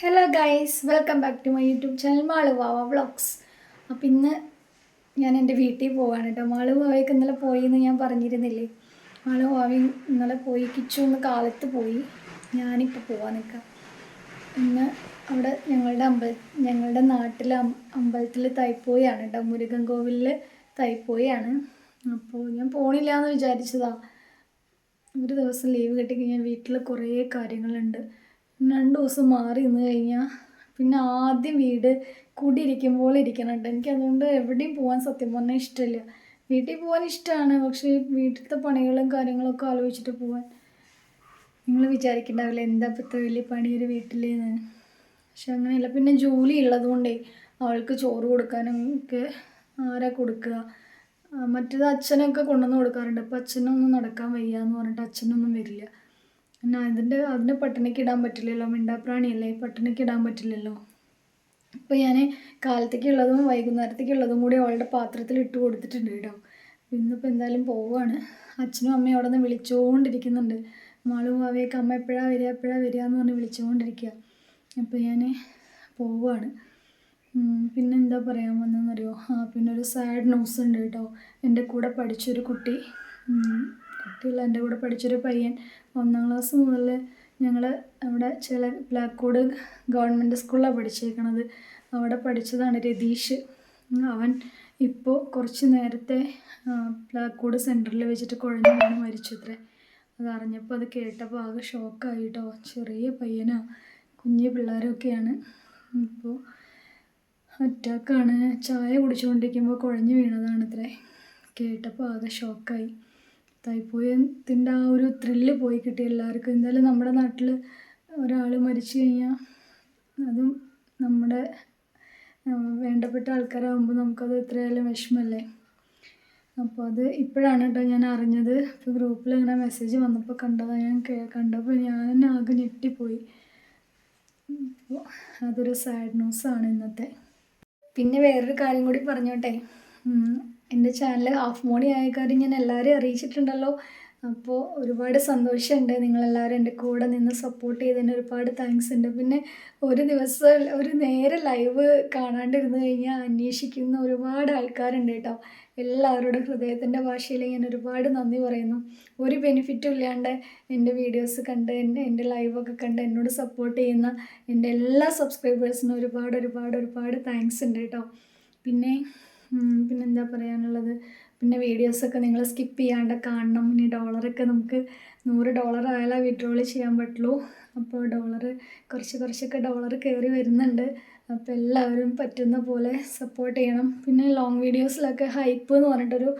Hello guys, welcome back to my YouTube channel Maluvava vlogs. അപ്പം ഇന്ന് ഞാൻ എൻ്റെ വീട്ടിൽ പോവാണ് കേട്ടോ. മാളുവാവയ്ക്ക് ഇന്നലെ പോയി എന്ന് ഞാൻ പറഞ്ഞിരുന്നില്ലേ. മാളുവാവ ഇന്നലെ പോയി, കിച്ചു ഒന്ന് കാലത്ത് പോയി. ഞാനിപ്പോൾ പോവാൻ നിൽക്കാം. ഇന്ന് അവിടെ ഞങ്ങളുടെ നാട്ടിലെ അമ്പലത്തിൽ തൈപ്പോയാണ് കേട്ടോ. മുരുകൻ കോവിലിൽ തൈപ്പോയാണ്. അപ്പോൾ ഞാൻ പോണില്ല എന്ന് വിചാരിച്ചതാണ്. ഒരു ദിവസം ലീവ് കിട്ടിക്കഴിഞ്ഞാൽ വീട്ടിൽ കുറേ കാര്യങ്ങളുണ്ട്. 2 ദിവസം മാറി നിന്ന് കഴിഞ്ഞാൽ പിന്നെ ആദ്യം വീട് കൂടിയിരിക്കുമ്പോൾ ഇരിക്കണം കേട്ടോ. എനിക്കതുകൊണ്ട് എവിടെയും പോകാൻ സത്യം പറഞ്ഞാൽ ഇഷ്ടമില്ല. വീട്ടിൽ പോകാൻ ഇഷ്ടമാണ്, പക്ഷേ വീട്ടിലത്തെ പണികളും കാര്യങ്ങളൊക്കെ ആലോചിച്ചിട്ട് പോകാൻ നിങ്ങൾ വിചാരിക്കണ്ടാവില്ല എന്താ ഇപ്പോഴത്തെ വലിയ പണി ഒരു വീട്ടിലെന്ന്. പക്ഷെ അങ്ങനെയല്ല. പിന്നെ ജോലി ഉള്ളതുകൊണ്ടേ അവൾക്ക് ചോറ് കൊടുക്കാനും ഒക്കെ ആരാ കൊടുക്കുക. മറ്റേത് അച്ഛനൊക്കെ കൊണ്ടുവന്ന് കൊടുക്കാറുണ്ട്. അപ്പോൾ അച്ഛനൊന്നും നടക്കാൻ വയ്യ എന്ന് പറഞ്ഞിട്ട് അച്ഛനൊന്നും വരില്ല. പിന്നെ അതിന് പട്ടിണിക്ക് ഇടാൻ പറ്റില്ലല്ലോ. മിണ്ടാപ്രാണിയല്ലേ, പട്ടിണിക്ക് ഇടാൻ പറ്റില്ലല്ലോ. അപ്പോൾ ഞാൻ കാലത്തേക്കുള്ളതും വൈകുന്നേരത്തേക്കുള്ളതും കൂടി അവളുടെ പാത്രത്തിൽ ഇട്ട് കൊടുത്തിട്ടുണ്ട് കേട്ടോ. ഇന്നിപ്പോൾ എന്തായാലും പോവുകയാണ്. അച്ഛനും അമ്മയും അവിടെ നിന്ന് വിളിച്ചുകൊണ്ടിരിക്കുന്നുണ്ട്. മാളുവാവയൊക്കെ അമ്മ എപ്പോഴാണ് വരിക എന്ന് പറഞ്ഞ് വിളിച്ചുകൊണ്ടിരിക്കുക. അപ്പോൾ ഞാൻ പോവുകയാണ്. പിന്നെ എന്താ പറയാൻ വന്നതെന്നറിയോ? പിന്നെ ഒരു സാഡ് ന്യൂസ് ഉണ്ട് കേട്ടോ. എൻ്റെ കൂടെ പഠിച്ചൊരു കുട്ടിയുള്ള എൻ്റെ കൂടെ പഠിച്ചൊരു പയ്യൻ 1ാം ക്ലാസ് മുതൽ ഞങ്ങൾ അവിടെ ബ്ലാക്ക്വുഡ് ഗവൺമെൻറ് സ്കൂളിലാണ് പഠിച്ചേക്കണത്. അവിടെ പഠിച്ചതാണ് രതീഷ്. അവൻ ഇപ്പോൾ കുറച്ച് നേരത്തെ ബ്ലാക്ക്വുഡ് സെൻറ്ററിൽ വെച്ചിട്ട് കുഴഞ്ഞു വീണ് മരിച്ചു അത്രേ. അത് അറിഞ്ഞപ്പോൾ അത് കേട്ടപ്പോൾ ആകെ ഷോക്കായി കേട്ടോ. ചെറിയ പയ്യനാണ്, കുഞ്ഞു പിള്ളേരൊക്കെയാണ്. ഇപ്പോൾ അറ്റാക്കാണ്. ചായ കുടിച്ചുകൊണ്ടിരിക്കുമ്പോൾ കുഴഞ്ഞു വീണതാണ് അത്രേ. കേട്ടപ്പോൾ ആകെ ഷോക്കായി. തൈപ്പോയത്തിൻ്റെ ആ ഒരു ത്രില്ല് പോയി കിട്ടി എല്ലാവർക്കും. എന്തായാലും നമ്മുടെ നാട്ടിൽ ഒരാൾ മരിച്ചു കഴിഞ്ഞാൽ അതും നമ്മുടെ വേണ്ടപ്പെട്ട ആൾക്കാരാകുമ്പോൾ നമുക്കത് എത്രയായാലും വിഷമല്ലേ. അപ്പോൾ അത് ഇപ്പോഴാണ് കേട്ടോ ഞാൻ അറിഞ്ഞത്. ഇപ്പോൾ ഗ്രൂപ്പിൽ ഇങ്ങനെ മെസ്സേജ് വന്നപ്പോൾ കണ്ടതാണ്. ഞാൻ കണ്ടപ്പോൾ ഞാൻ ആകെ ഞെട്ടിപ്പോയി. അപ്പോൾ അതൊരു സാഡ് ന്യൂസാണ് ഇന്നത്തെ. പിന്നെ വേറൊരു കാര്യം കൂടി പറഞ്ഞോട്ടെ. എൻ്റെ ചാനൽ ഹാഫ് മോണി ആയ കാര്യം ഞാൻ എല്ലാവരെയും അറിയിച്ചിട്ടുണ്ടല്ലോ. അപ്പോൾ ഒരുപാട് സന്തോഷമുണ്ട്. നിങ്ങളെല്ലാവരും എൻ്റെ കൂടെ നിന്ന് സപ്പോർട്ട് ചെയ്തതിന് ഒരുപാട് താങ്ക്സ് ഉണ്ട്. പിന്നെ ഒരു ദിവസം ഒരു നേരെ ലൈവ് കാണാണ്ടിരുന്നു കഴിഞ്ഞാൽ അന്വേഷിക്കുന്ന ഒരുപാട് ആൾക്കാരുണ്ട് കേട്ടോ. എല്ലാവരോടും ഹൃദയത്തിൻ്റെ ഭാഷയിൽ ഞാൻ ഒരുപാട് നന്ദി പറയുന്നു. ഒരു ബെനിഫിറ്റും ഇല്ലാണ്ട് എൻ്റെ വീഡിയോസ് കണ്ട് എൻ്റെ ലൈവൊക്കെ കണ്ട് എന്നോട് സപ്പോർട്ട് ചെയ്യുന്ന എൻ്റെ എല്ലാ സബ്സ്ക്രൈബേഴ്സിനും ഒരുപാട് താങ്ക്സ് ഉണ്ട് കേട്ടോ. പിന്നെന്താ പറയാനുള്ളത്? പിന്നെ വീഡിയോസൊക്കെ നിങ്ങൾ സ്കിപ്പ് ചെയ്യാണ്ട് കാണണം. ഇനി ഡോളറൊക്കെ നമുക്ക് $100 ആയാലേ വിഡ്രോൾ ചെയ്യാൻ പറ്റുള്ളൂ. അപ്പോൾ കുറച്ചൊക്കെ ഡോളർ കയറി വരുന്നുണ്ട്. അപ്പോൾ എല്ലാവരും പറ്റുന്ന പോലെ സപ്പോർട്ട് ചെയ്യണം. പിന്നെ ലോങ് വീഡിയോസിലൊക്കെ ഹൈപ്പ് എന്ന് പറഞ്ഞിട്ടൊരു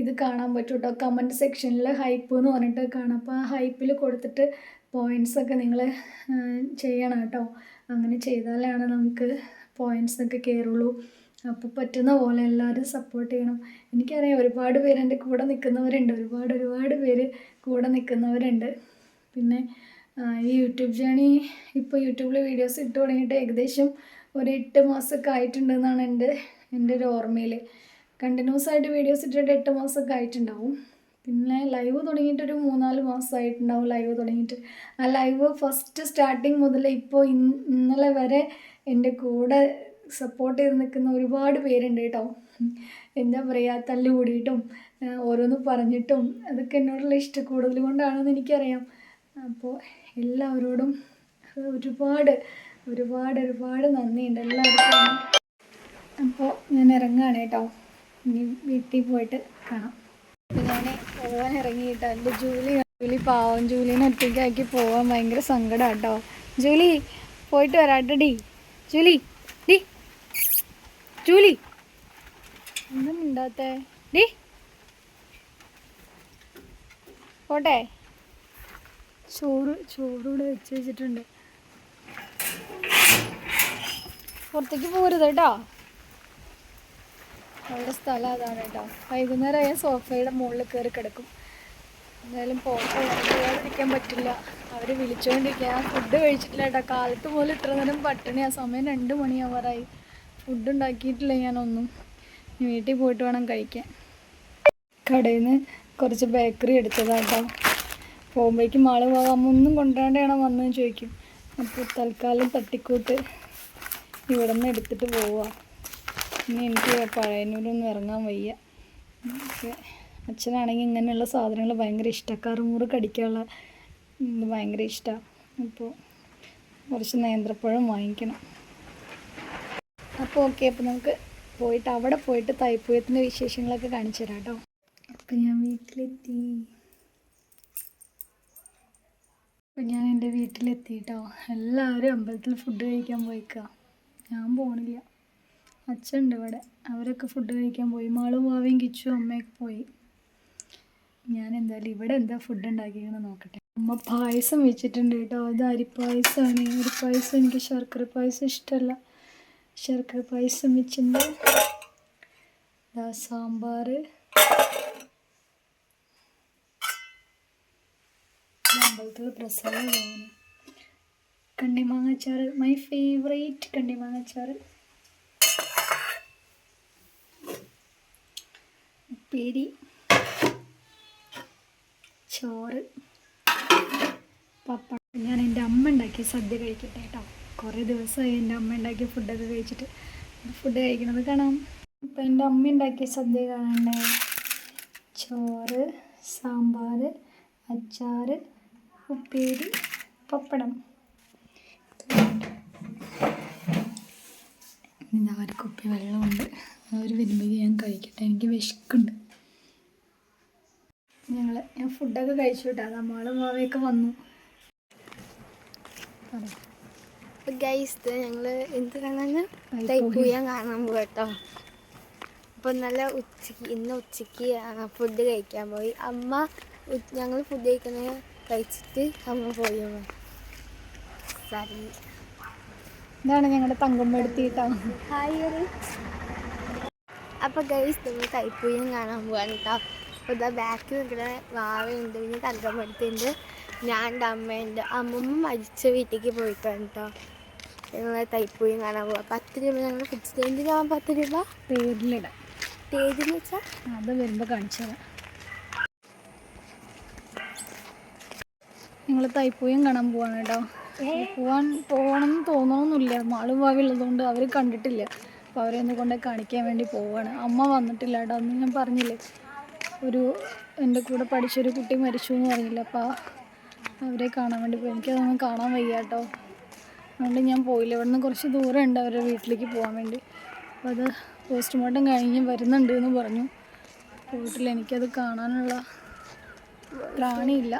ഇത് കാണാൻ പറ്റും കേട്ടോ. കമൻറ്റ് സെക്ഷനിൽ ഹൈപ്പ് എന്ന് പറഞ്ഞിട്ട് കാണാം. അപ്പോൾ ആ ഹൈപ്പിൽ കൊടുത്തിട്ട് പോയിൻറ്റ്സൊക്കെ നിങ്ങൾ ചെയ്യണം കേട്ടോ. അങ്ങനെ ചെയ്താലാണ് നമുക്ക് പോയിൻറ്റ്സൊക്കെ കയറുള്ളൂ. അപ്പോൾ പറ്റുന്ന പോലെ എല്ലാവരും സപ്പോർട്ട് ചെയ്യണം. എനിക്കറിയാം ഒരുപാട് പേര് എൻ്റെ കൂടെ നിൽക്കുന്നവരുണ്ട്. ഒരുപാട് പേര് കൂടെ നിൽക്കുന്നവരുണ്ട്. പിന്നെ ഈ യൂട്യൂബ് ജേണി ഇപ്പോൾ യൂട്യൂബിൽ വീഡിയോസ് ഇട്ട് തുടങ്ങിയിട്ട് ഏകദേശം ഒരു 8 മാസമൊക്കെ ആയിട്ടുണ്ടെന്നാണ് എൻ്റെ ഒരു ഓർമ്മയിൽ. കണ്ടിന്യൂസ് ആയിട്ട് വീഡിയോസ് ഇട്ടിട്ട് 8 മാസമൊക്കെ ആയിട്ടുണ്ടാവും. പിന്നെ ലൈവ് തുടങ്ങിയിട്ട് ഒരു 3-4 മാസമായിട്ടുണ്ടാവും ലൈവ് തുടങ്ങിയിട്ട്. ആ ലൈവ് ഫസ്റ്റ് സ്റ്റാർട്ടിങ് മുതൽ ഇപ്പോൾ ഇന്നലെ വരെ എൻ്റെ കൂടെ സപ്പോർട്ട് ചെയ്ത് നിൽക്കുന്ന ഒരുപാട് പേരുണ്ട് കേട്ടോ. എന്താ പറയുക, തല്ലുകൂടിയിട്ടും ഓരോന്ന് പറഞ്ഞിട്ടും അതൊക്കെ എന്നോടുള്ള ഇഷ്ടക്കൂടുതൽ കൊണ്ടാണെന്ന് എനിക്കറിയാം. അപ്പോൾ എല്ലാവരോടും ഒരുപാട് നന്ദിയുണ്ട് എല്ലാവർക്കും. അപ്പോൾ ഞാൻ ഇറങ്ങുകയാണ് കേട്ടോ. ഇനി വീട്ടിൽ പോയിട്ട് കാണാം. അപ്പോൾ ഞാൻ പോകാൻ ഇറങ്ങി കേട്ടോ. എൻ്റെ ജൂലി പാവം, ജൂലിനെ ഒറ്റയ്ക്കാക്കി പോകാൻ ഭയങ്കര സങ്കടമാണ് കേട്ടോ. ജൂലി പോയിട്ട് വരാട്ടടി. ജൂലി ഒന്നും മിണ്ടാത്തേ ഡി, പോട്ടെ. ചോറൂടെ വെച്ചിട്ടുണ്ട്. പുറത്തേക്ക് പോരുത് കേട്ടോ. അവളുടെ സ്ഥലം അതാണ് കേട്ടോ. വൈകുന്നേരം ഞാൻ സോഫയുടെ മുകളിൽ കയറി കിടക്കും. എന്തായാലും പോകാതിരിക്കാൻ പറ്റില്ല. അവർ വിളിച്ചുകൊണ്ടിരിക്കുക. ഞാൻ ഫുഡ് കഴിച്ചിട്ടില്ല കേട്ടോ. കാലത്ത് പോലും ഇത്ര നേരം പട്ടിണിയാണ്. സമയം 2 മണിയാവാറായി. ഫുഡ് ഉണ്ടാക്കിയിട്ടില്ല ഞാനൊന്നും. വീട്ടിൽ പോയിട്ട് വേണം കഴിക്കാൻ. കടയിൽ നിന്ന് കുറച്ച് ബേക്കറി എടുത്തതാണ് കേട്ടോ. പോകുമ്പോഴേക്കും ആൾ പോകാം, ഒന്നും കൊണ്ടുവരാണ്ടാണോ വന്നതെന്ന് ചോദിക്കും. അപ്പോൾ തൽക്കാലം തട്ടിക്കൂട്ട് ഇവിടെ നിന്ന് എടുത്തിട്ട് പോവുക. ഇനി എനിക്ക് പഴയന്നൂരൊന്നും ഇറങ്ങാൻ വയ്യ. അച്ഛനാണെങ്കിൽ ഇങ്ങനെയുള്ള സാധനങ്ങൾ ഭയങ്കര ഇഷ്ടമാണ്. കറുമുറ് കടിക്കാനുള്ള ഭയങ്കര ഇഷ്ടമാണ്. അപ്പോൾ കുറച്ച് നേന്ത്രപ്പഴം വാങ്ങിക്കണം. അപ്പോൾ ഓക്കെ, അപ്പോൾ നമുക്ക് പോയിട്ട് അവിടെ പോയിട്ട് തൈപ്പൂയത്തിൻ്റെ വിശേഷങ്ങളൊക്കെ കാണിച്ചു തരാം കേട്ടോ. അപ്പം ഞാൻ വീട്ടിലെത്തി. അപ്പം ഞാൻ എൻ്റെ വീട്ടിലെത്തി കേട്ടോ. എല്ലാവരും അമ്പലത്തിൽ ഫുഡ് കഴിക്കാൻ പോയിക്കുക. ഞാൻ പോണില്ല. അച്ഛനുണ്ട് ഇവിടെ. അവരൊക്കെ ഫുഡ് കഴിക്കാൻ പോയി. മാളും വാവയും കിച്ചു അമ്മയൊക്കെ പോയി. ഞാൻ എന്തായാലും ഇവിടെ എന്താ ഫുഡ് ഉണ്ടാക്കിയെന്ന് നോക്കട്ടെ. അമ്മ പായസം വെച്ചിട്ടുണ്ട് കേട്ടോ. അത് അരിപ്പായസമാണ്. അരിപ്പായസം എനിക്ക് ശർക്കര പായസം ഇഷ്ടമല്ല. ശർക്കര പായസം വെച്ചിട്ടുണ്ട്. സാമ്പാർ, അമ്പലത്തിൽ പ്രസാദം, കണ്ണിമാങ്ങാച്ചാറ്, മൈ ഫേവറേറ്റ് കണ്ണിമാങ്ങാച്ചാറ്, ഉപ്പേരി, ചോറ്, പപ്പടം. ഞാൻ എൻ്റെ അമ്മ ഉണ്ടാക്കിയ സദ്യ കഴിക്കട്ടെ കേട്ടോ. കുറേ ദിവസമായി എൻ്റെ അമ്മ ഉണ്ടാക്കിയ ഫുഡൊക്കെ കഴിച്ചിട്ട്. ഫുഡ് കഴിക്കണത് കാണാം. ഇപ്പം എൻ്റെ അമ്മ ഉണ്ടാക്കിയ സദ്യ കാണണ്ടേ. ചോറ്, സാമ്പാർ, അച്ചാറ്, ഉപ്പേരി, പപ്പടം. ഇതാ ഒരു കുപ്പി വെള്ളമുണ്ട്. അവർ വരുമ്പോൾ ഞാൻ കഴിക്കട്ടെ. എനിക്ക് വിശക്കുണ്ട്. ഞാൻ ഫുഡൊക്കെ കഴിച്ചു കേട്ടോ. നമ്മളും മാവയൊക്കെ വന്നു. ഗൈസ്, ഞങ്ങൾ എന്ത് കാണാൻ തൈപ്പൂയം കാണാൻ പോകും കേട്ടോ. അപ്പോൾ ഇന്ന് ഉച്ചയ്ക്ക് ഫുഡ് കഴിക്കാൻ പോയി. ഞങ്ങൾ ഫുഡ് കഴിച്ചിട്ട് അമ്മ പോയി. ഇതാണ് ഞങ്ങളുടെ തങ്കമ്പടുത്തിയിട്ടാണ്. അപ്പോൾ ഗൈസ്, നമ്മൾ തൈപ്പൂയം കാണാൻ പോവാണ് കേട്ടോ. അപ്പോൾ ഇതാ ബാക്കിൽ നിൽക്കുന്ന വാവയുണ്ട്, പിന്നെ തങ്കമ്പടുത്തുണ്ട്, ഞാൻ അമ്മയുണ്ട്. അമ്മമ്മ മരിച്ച വീട്ടിലേക്ക് പോയിട്ടാണ് കേട്ടോ ഞങ്ങൾ തൈപ്പൂയം കാണാൻ പോവാം. 10 രൂപ ഞങ്ങൾ ഫിക്സ്. എന്തിനാവാൻ 10 രൂപ? പേരിലിടാം. പേരെന്ന് വെച്ചാൽ അത് വരുമ്പോൾ കാണിച്ചു തരാം. ഞങ്ങൾ തൈപ്പൂയം കാണാൻ പോവാണ് കേട്ടോ. പോകണമെന്ന് തോന്നണമെന്നില്ല. മാളും ഭാവിയുള്ളതുകൊണ്ട് അവർ കണ്ടിട്ടില്ല. അപ്പോൾ അവരെന്നെ കൊണ്ട് കാണിക്കാൻ വേണ്ടി പോവുകയാണ്. അമ്മ വന്നിട്ടില്ല കേട്ടോ. അന്ന് ഞാൻ പറഞ്ഞില്ലേ, എൻ്റെ കൂടെ പഠിച്ചൊരു കുട്ടി മരിച്ചു എന്ന് പറഞ്ഞില്ല. അപ്പോൾ അവരെ കാണാൻ വേണ്ടി പോയി. എനിക്കതൊന്നും കാണാൻ വയ്യ കേട്ടോ. അതുകൊണ്ട് ഞാൻ പോയില്ല. ഇവിടെ നിന്ന് കുറച്ച് ദൂരം ഉണ്ട് അവരുടെ വീട്ടിലേക്ക് പോകാൻ വേണ്ടി. അപ്പോൾ അത് പോസ്റ്റ്മോർട്ടം കഴിഞ്ഞ് വരുന്നുണ്ട് എന്ന് പറഞ്ഞു. പോയിട്ടില്ല. എനിക്കത് കാണാനുള്ള പ്രാണിയില്ല.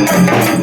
Thank